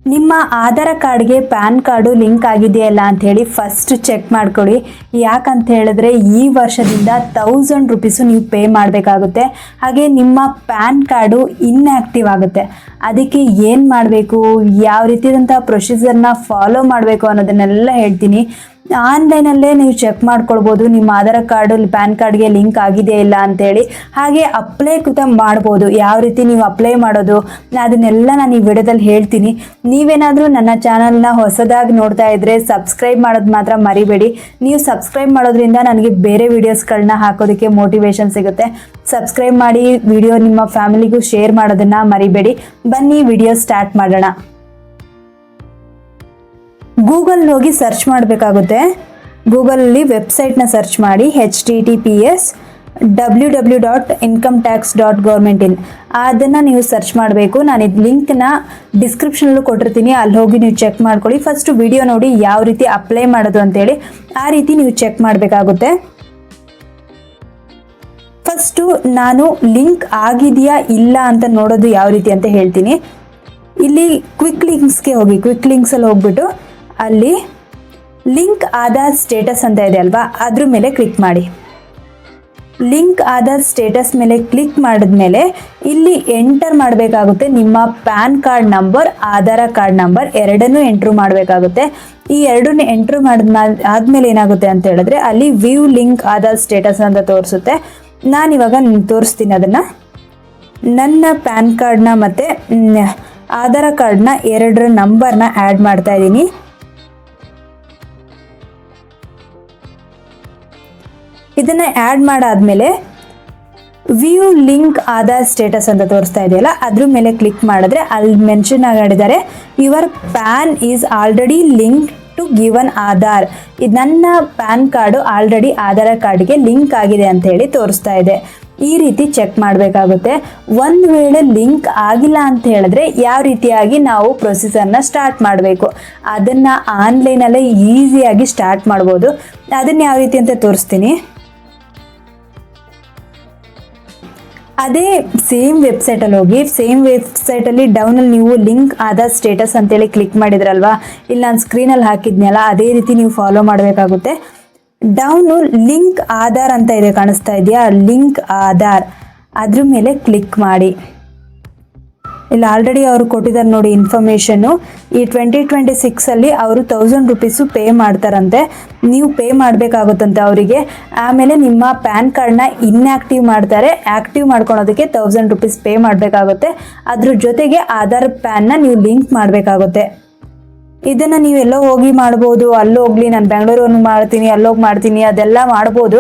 ನಿಮ್ಮ ಆಧಾರ್ ಕಾರ್ಡ್ಗೆ PAN card link ಆಗಿದೆಯಲ್ಲ ಅಂಥೇಳಿ ಫಸ್ಟ್ ಚೆಕ್ ಮಾಡ್ಕೊಳ್ಳಿ. ಯಾಕಂತ ಹೇಳಿದ್ರೆ ಈ ವರ್ಷದಿಂದ 1000 ರೂಪೀಸು ನೀವು ಪೇ ಮಾಡಬೇಕಾಗುತ್ತೆ. ಹಾಗೆ ನಿಮ್ಮ ಪ್ಯಾನ್ ಕಾರ್ಡು ಇನ್ಆ್ಯಕ್ಟಿವ್ ಆಗುತ್ತೆ. ಅದಕ್ಕೆ ಏನು ಮಾಡಬೇಕು, ಯಾವ ರೀತಿಯಾದಂಥ ಪ್ರೊಸೀಜರ್ನ ಫಾಲೋ ಮಾಡಬೇಕು ಅನ್ನೋದನ್ನೆಲ್ಲ ಹೇಳ್ತೀನಿ. ಆನ್ಲೈನಲ್ಲೇ ನೀವು ಚೆಕ್ ಮಾಡ್ಕೊಳ್ಬೋದು ನಿಮ್ಮ ಆಧಾರ್ ಕಾರ್ಡು ಪ್ಯಾನ್ ಕಾರ್ಡ್ಗೆ ಲಿಂಕ್ ಆಗಿದೆಯಾ ಇಲ್ಲ ಅಂತೇಳಿ. ಹಾಗೆ ಅಪ್ಲೈ ಕೂಡ ಮಾಡ್ಬೋದು. ಯಾವ ರೀತಿ ನೀವು ಅಪ್ಲೈ ಮಾಡೋದು ಅದನ್ನೆಲ್ಲ ನಾನು ಈ ವಿಡಿಯೋದಲ್ಲಿ ಹೇಳ್ತೀನಿ. ನೀವೇನಾದರೂ ನನ್ನ ಚಾನಲ್ನ ಹೊಸದಾಗಿ ನೋಡ್ತಾ ಇದ್ದರೆ ಸಬ್ಸ್ಕ್ರೈಬ್ ಮಾಡೋದು ಮಾತ್ರ ಮರಿಬೇಡಿ. ನೀವು ಸಬ್ಸ್ಕ್ರೈಬ್ ಮಾಡೋದ್ರಿಂದ ನನಗೆ ಬೇರೆ ವೀಡಿಯೋಸ್ಗಳನ್ನ ಹಾಕೋದಕ್ಕೆ ಮೋಟಿವೇಶನ್ ಸಿಗುತ್ತೆ. ಸಬ್ಸ್ಕ್ರೈಬ್ ಮಾಡಿ, ವಿಡಿಯೋ ನಿಮ್ಮ ಫ್ಯಾಮಿಲಿಗೂ ಶೇರ್ ಮಾಡೋದನ್ನು ಮರಿಬೇಡಿ. ಬನ್ನಿ ವಿಡಿಯೋ ಸ್ಟಾರ್ಟ್ ಮಾಡೋಣ. ಗೂಗಲ್ ಹೋಗಿ ಸರ್ಚ್ ಮಾಡಬೇಕಾಗುತ್ತೆ. ಗೂಗಲಲ್ಲಿ ವೆಬ್ಸೈಟ್ನ ಸರ್ಚ್ ಮಾಡಿ https://www.incometax.government.in ಅದನ್ನು ನೀವು ಸರ್ಚ್ ಮಾಡಬೇಕು. ನಾನು ಇದು ಲಿಂಕ್ನ ಡಿಸ್ಕ್ರಿಪ್ಷನಲ್ಲೂ ಕೊಟ್ಟಿರ್ತೀನಿ, ಅಲ್ಲಿ ಹೋಗಿ ನೀವು ಚೆಕ್ ಮಾಡ್ಕೊಳ್ಳಿ. ಫಸ್ಟು ವಿಡಿಯೋ ನೋಡಿ ಯಾವ ರೀತಿ ಅಪ್ಲೈ ಮಾಡೋದು ಅಂತೇಳಿ, ಆ ರೀತಿ ನೀವು ಚೆಕ್ ಮಾಡಬೇಕಾಗುತ್ತೆ. ಫಸ್ಟು ನಾನು ಲಿಂಕ್ ಆಗಿದೆಯಾ ಇಲ್ಲ ಅಂತ ನೋಡೋದು ಯಾವ ರೀತಿ ಅಂತ ಹೇಳ್ತೀನಿ. ಇಲ್ಲಿ ಕ್ವಿಕ್ ಲಿಂಕ್ಸ್ಗೆ ಹೋಗಿ, ಕ್ವಿಕ್ ಲಿಂಕ್ಸಲ್ಲಿ ಹೋಗ್ಬಿಟ್ಟು ಅಲ್ಲಿ ಲಿಂಕ್ ಆಧಾರ್ ಸ್ಟೇಟಸ್ ಅಂತ ಇದೆ ಅಲ್ವಾ, ಅದ್ರ ಮೇಲೆ ಕ್ಲಿಕ್ ಮಾಡಿ. ಲಿಂಕ್ ಆಧಾರ್ ಸ್ಟೇಟಸ್ ಮೇಲೆ ಕ್ಲಿಕ್ ಮಾಡಿದ್ಮೇಲೆ ಇಲ್ಲಿ ಎಂಟರ್ ಮಾಡಬೇಕಾಗುತ್ತೆ. ನಿಮ್ಮ PAN card number, Aadhaar card number ಎರಡನ್ನೂ ಎಂಟ್ರ್ ಮಾಡಬೇಕಾಗುತ್ತೆ. ಈ ಎರಡನ್ನೂ ಎಂಟ್ರ್ ಆದಮೇಲೆ ಏನಾಗುತ್ತೆ ಅಂತ ಹೇಳಿದ್ರೆ ಅಲ್ಲಿ ವ್ಯೂ ಲಿಂಕ್ ಆಧಾರ್ ಸ್ಟೇಟಸ್ ಅಂತ ತೋರಿಸುತ್ತೆ. ನಾನಿವಾಗ ತೋರಿಸ್ತೀನಿ ಅದನ್ನು. ನನ್ನ ಪ್ಯಾನ್ ಕಾರ್ಡ್ನ ಮತ್ತು ಆಧಾರ್ ಕಾರ್ಡ್ನ ಎರಡರ ನಂಬರ್ನ ಆ್ಯಡ್ ಮಾಡ್ತಾ ಇದ್ದೀನಿ. ಇದನ್ನು ಆ್ಯಡ್ ಮಾಡಾದ್ಮೇಲೆ ವ್ಯೂ ಲಿಂಕ್ ಆಧಾರ್ ಸ್ಟೇಟಸ್ ಅಂತ ತೋರಿಸ್ತಾ ಇದೆಯಲ್ಲ, ಅದ್ರ ಮೇಲೆ ಕ್ಲಿಕ್ ಮಾಡಿದ್ರೆ ಅಲ್ಲಿ ಮೆನ್ಷನ್ ಆಗಿದ್ದಾರೆ your PAN is already link to given Aadhaar. ಇದು ನನ್ನ ಪ್ಯಾನ್ ಕಾರ್ಡು ಆಲ್ರೆಡಿ ಆಧಾರ್ ಕಾರ್ಡ್ಗೆ ಲಿಂಕ್ ಆಗಿದೆ ಅಂತ ಹೇಳಿ ತೋರಿಸ್ತಾ ಇದೆ. ಈ ರೀತಿ ಚೆಕ್ ಮಾಡಬೇಕಾಗುತ್ತೆ. ಒಂದು ವೇಳೆ ಲಿಂಕ್ ಆಗಿಲ್ಲ ಅಂತ ಹೇಳಿದ್ರೆ ಯಾವ ರೀತಿಯಾಗಿ ನಾವು ಪ್ರೊಸೀಜರ್ನ ಸ್ಟಾರ್ಟ್ ಮಾಡಬೇಕು ಅದನ್ನು ಆನ್ಲೈನಲ್ಲೇ ಈಸಿಯಾಗಿ ಸ್ಟಾರ್ಟ್ ಮಾಡ್ಬೋದು. ಅದನ್ನು ಯಾವ ರೀತಿ ಅಂತ ತೋರಿಸ್ತೀನಿ. ಅದೇ ಸೇಮ್ ವೆಬ್ಸೈಟಲ್ಲಿ ಹೋಗಿ, ಸೇಮ್ ವೆಬ್ಸೈಟಲ್ಲಿ ಡೌನಲ್ಲಿ ನೀವು ಲಿಂಕ್ ಆಧಾರ್ ಸ್ಟೇಟಸ್ ಅಂತೇಳಿ ಕ್ಲಿಕ್ ಮಾಡಿದ್ರಲ್ವಾ, ಇಲ್ಲಿ ನಾನು ಸ್ಕ್ರೀನಲ್ಲಿ ಹಾಕಿದ್ನಲ್ಲ ಅದೇ ರೀತಿ ನೀವು ಫಾಲೋ ಮಾಡಬೇಕಾಗುತ್ತೆ. ಡೌನು ಲಿಂಕ್ ಆಧಾರ್ ಅಂತ ಇದೆ, ಕಾಣಿಸ್ತಾ ಇದೆಯಾ, ಲಿಂಕ್ ಆಧಾರ್, ಅದ್ರ ಮೇಲೆ ಕ್ಲಿಕ್ ಮಾಡಿ. ಇಲ್ಲಿ ಆಲ್ರೆಡಿ ಅವರು ಕೊಟ್ಟಿದ್ದಾರೆ ನೋಡಿ ಇನ್ಫಾರ್ಮೇಷನ್ನು. ಈ 2026 ಅವರು 1000 ರೂಪೀಸು ಪೇ ಮಾಡ್ತಾರಂತೆ. ನೀವು ಪೇ ಮಾಡಬೇಕಾಗುತ್ತಂತೆ ಅವರಿಗೆ. ಆಮೇಲೆ ನಿಮ್ಮ ಪ್ಯಾನ್ ಕಾರ್ಡ್ನ ಇನ್ಆ್ಯಕ್ಟಿವ್ ಮಾಡ್ತಾರೆ. ಆ್ಯಕ್ಟಿವ್ ಮಾಡ್ಕೊಳೋದಕ್ಕೆ 1000 ರೂಪೀಸ್ ಪೇ ಮಾಡಬೇಕಾಗುತ್ತೆ. ಅದ್ರ ಜೊತೆಗೆ ಆಧಾರ್ ಪ್ಯಾನ್ನ ನೀವು ಲಿಂಕ್ ಮಾಡಬೇಕಾಗುತ್ತೆ. ಇದನ್ನು ನೀವೆಲ್ಲೋ ಹೋಗಿ ಮಾಡ್ಬೋದು, ಅಲ್ಲೋಗ್ಲಿ ನಾನು ಬೆಂಗಳೂರು ಮಾಡ್ತೀನಿ, ಅಲ್ಲೋಗಿ ಮಾಡ್ತೀನಿ, ಅದೆಲ್ಲ ಮಾಡ್ಬೋದು.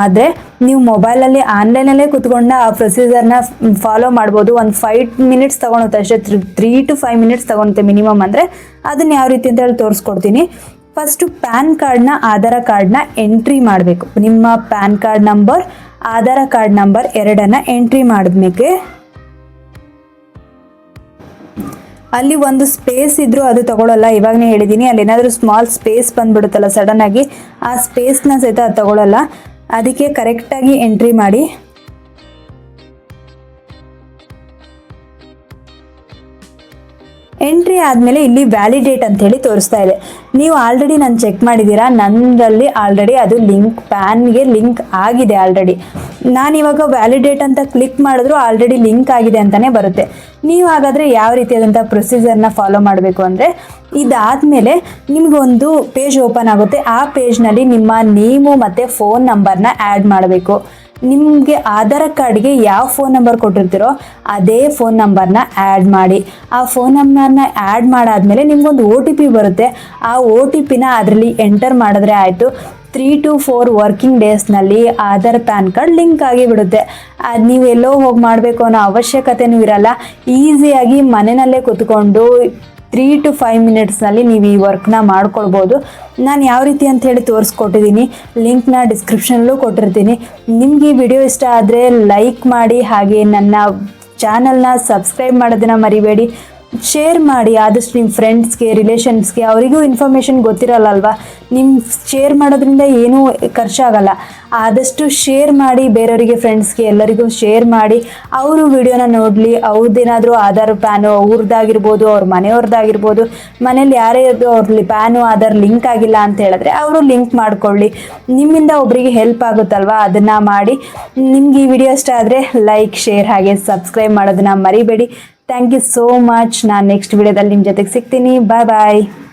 ಆದರೆ ನೀವು ಮೊಬೈಲಲ್ಲಿ ಆನ್ಲೈನಲ್ಲೇ ಕೂತ್ಕೊಂಡು ಆ ಪ್ರೊಸೀಜರ್ನ ಫಾಲೋ ಮಾಡ್ಬೋದು. ಒಂದು 5 ಮಿನಿಟ್ಸ್ ತೊಗೊಳುತ್ತೆ ಅಷ್ಟೇ, 3 to 5 ಮಿನಿಟ್ಸ್ ತೊಗೊಳುತ್ತೆ ಮಿನಿಮಮ್. ಅಂದರೆ ಅದನ್ನು ಯಾವ ರೀತಿ ಅಂತ ಹೇಳಿ ತೋರಿಸ್ಕೊಡ್ತೀನಿ. ಫಸ್ಟು ಪ್ಯಾನ್ ಕಾರ್ಡ್ನ ಆಧಾರ್ ಕಾರ್ಡ್ನ ಎಂಟ್ರಿ ಮಾಡಬೇಕು. ನಿಮ್ಮ PAN card number, Aadhaar card number ಎರಡನ್ನು ಎಂಟ್ರಿ ಮಾಡಿದ್ಮೇಲೆ ಅಲ್ಲಿ ಒಂದು ಸ್ಪೇಸ್ ಇದ್ರೂ ಅದು ತಗೊಳ್ಳಲ್ಲ. ಇವಾಗನೇ ಹೇಳಿದ್ದೀನಿ, ಅಲ್ಲಿ ಏನಾದರೂ ಸ್ಮಾಲ್ ಸ್ಪೇಸ್ ಬಂದ್ಬಿಡುತ್ತಲ್ಲ ಸಡನ್ನಾಗಿ, ಆ ಸ್ಪೇಸ್ನ ಸಹಿತ ಅದು ತಗೊಳ್ಳಲ್ಲ. ಅದಕ್ಕೆ ಕರೆಕ್ಟಾಗಿ ಎಂಟ್ರಿ ಮಾಡಿ. ಎಂಟ್ರಿ ಆದಮೇಲೆ ಇಲ್ಲಿ ವ್ಯಾಲಿಡೇಟ್ ಅಂಥೇಳಿ ತೋರಿಸ್ತಾ ಇದೆ. ನೀವು ಆಲ್ರೆಡಿ ನಾನು ಚೆಕ್ ಮಾಡಿದ್ದೀರಾ, ನನ್ನಲ್ಲಿ ಆಲ್ರೆಡಿ ಅದು ಪ್ಯಾನ್ಗೆ ಲಿಂಕ್ ಆಗಿದೆ ಆಲ್ರೆಡಿ. ನಾನಿವಾಗ ವ್ಯಾಲಿಡೇಟ್ ಅಂತ ಕ್ಲಿಕ್ ಮಾಡಿದ್ರು ಆಲ್ರೆಡಿ ಲಿಂಕ್ ಆಗಿದೆ ಅಂತಲೇ ಬರುತ್ತೆ. ನೀವು ಹಾಗಾದರೆ ಯಾವ ರೀತಿಯಾದಂಥ ಪ್ರೊಸೀಜರ್ನ ಫಾಲೋ ಮಾಡಬೇಕು ಅಂದರೆ, ಇದಾದಮೇಲೆ ನಿಮಗೊಂದು ಪೇಜ್ ಓಪನ್ ಆಗುತ್ತೆ. ಆ ಪೇಜ್ನಲ್ಲಿ ನಿಮ್ಮ ನೇಮು ಮತ್ತು ಫೋನ್ ನಂಬರ್ನ ಆ್ಯಡ್ ಮಾಡಬೇಕು. ನಿಮಗೆ ಆಧಾರ್ ಕಾರ್ಡ್ಗೆ ಯಾವ ಫೋನ್ ನಂಬರ್ ಕೊಟ್ಟಿರ್ತೀರೋ ಅದೇ ಫೋನ್ ನಂಬರ್ನ ಆ್ಯಡ್ ಮಾಡಿ. ಆ ಫೋನ್ ನಂಬರ್ನ ಆ್ಯಡ್ ಮಾಡಾದ್ಮೇಲೆ ನಿಮಗೊಂದು OTP ಬರುತ್ತೆ. ಆ OTPನ ಅದರಲ್ಲಿ ಎಂಟರ್ ಮಾಡಿದ್ರೆ ಆಯಿತು. 3 to 4 ವರ್ಕಿಂಗ್ ಡೇಸ್ನಲ್ಲಿ ಆಧಾರ್ ಪ್ಯಾನ್ ಕಾರ್ಡ್ ಲಿಂಕ್ ಆಗಿಬಿಡುತ್ತೆ. ಅದು ನೀವು ಎಲ್ಲೋ ಹೋಗಿ ಮಾಡಬೇಕು ಅನ್ನೋ ಅವಶ್ಯಕತೆಯೂ ಇರಲ್ಲ. ಈಸಿಯಾಗಿ ಮನೆಯಲ್ಲೇ ಕೂತ್ಕೊಂಡು 3 to 5 ಮಿನಿಟ್ಸ್ನಲ್ಲಿ ನೀವು ಈ ವರ್ಕ್ನ ಮಾಡ್ಕೊಳ್ಬೋದು. ನಾನು ಯಾವ ರೀತಿ ಅಂತ ಹೇಳಿ ತೋರಿಸ್ಕೊಟ್ಟಿದ್ದೀನಿ, ಲಿಂಕ್ನ ಡಿಸ್ಕ್ರಿಪ್ಷನಲ್ಲೂ ಕೊಟ್ಟಿರ್ತೀನಿ. ನಿಮಗೆ ಈ ವಿಡಿಯೋ ಇಷ್ಟ ಆದರೆ ಲೈಕ್ ಮಾಡಿ, ಹಾಗೆ ನನ್ನ ಚಾನಲ್ನ ಸಬ್ಸ್ಕ್ರೈಬ್ ಮಾಡೋದನ್ನು ಮರಿಬೇಡಿ. ಶೇರ್ ಮಾಡಿ ಆದಷ್ಟು ನಿಮ್ಮ ಫ್ರೆಂಡ್ಸ್ಗೆ, ರಿಲೇಷನ್ಸ್ಗೆ, ಅವರಿಗೂ ಇನ್ಫಾರ್ಮೇಷನ್ ಗೊತ್ತಿರಲ್ಲ ಅಲ್ವಾ. ನಿಮ್ಮ ಶೇರ್ ಮಾಡೋದ್ರಿಂದ ಏನೂ ಖರ್ಚಾಗಲ್ಲ. ಆದಷ್ಟು ಶೇರ್ ಮಾಡಿ ಬೇರೆಯವರಿಗೆ, ಫ್ರೆಂಡ್ಸ್ಗೆ ಎಲ್ಲರಿಗೂ ಶೇರ್ ಮಾಡಿ. ಅವರು ವಿಡಿಯೋನ ನೋಡಲಿ. ಅವ್ರದ್ದೇನಾದರೂ ಆಧಾರ್ ಪ್ಯಾನು ಅವ್ರದ್ದಾಗಿರ್ಬೋದು, ಅವ್ರ ಮನೆಯವ್ರದ್ದಾಗಿರ್ಬೋದು, ಮನೇಲಿ ಯಾರೇ ಅವ್ರ ಪ್ಯಾನು ಆಧಾರ್ ಲಿಂಕ್ ಆಗಿಲ್ಲ ಅಂತ ಹೇಳಿದ್ರೆ ಅವರು ಲಿಂಕ್ ಮಾಡ್ಕೊಳ್ಳಿ. ನಿಮ್ಮಿಂದ ಒಬ್ಬರಿಗೆ ಹೆಲ್ಪ್ ಆಗುತ್ತಲ್ವಾ, ಅದನ್ನು ಮಾಡಿ. ನಿಮ್ಗೆ ಈ ವಿಡಿಯೋ ಇಷ್ಟ ಆದರೆ ಲೈಕ್, ಶೇರ್ ಹಾಗೆ ಸಬ್ಸ್ಕ್ರೈಬ್ ಮಾಡೋದನ್ನ ಮರಿಬೇಡಿ. Thank you so much. ನಾನು ನೆಕ್ಸ್ಟ್ ವಿಡಿಯೋದಲ್ಲಿ ನಿಮ್ಮ ಜೊತೆಗೆ ಸಿಗ್ತೀನಿ. ಬಾಯ್ ಬಾಯ್.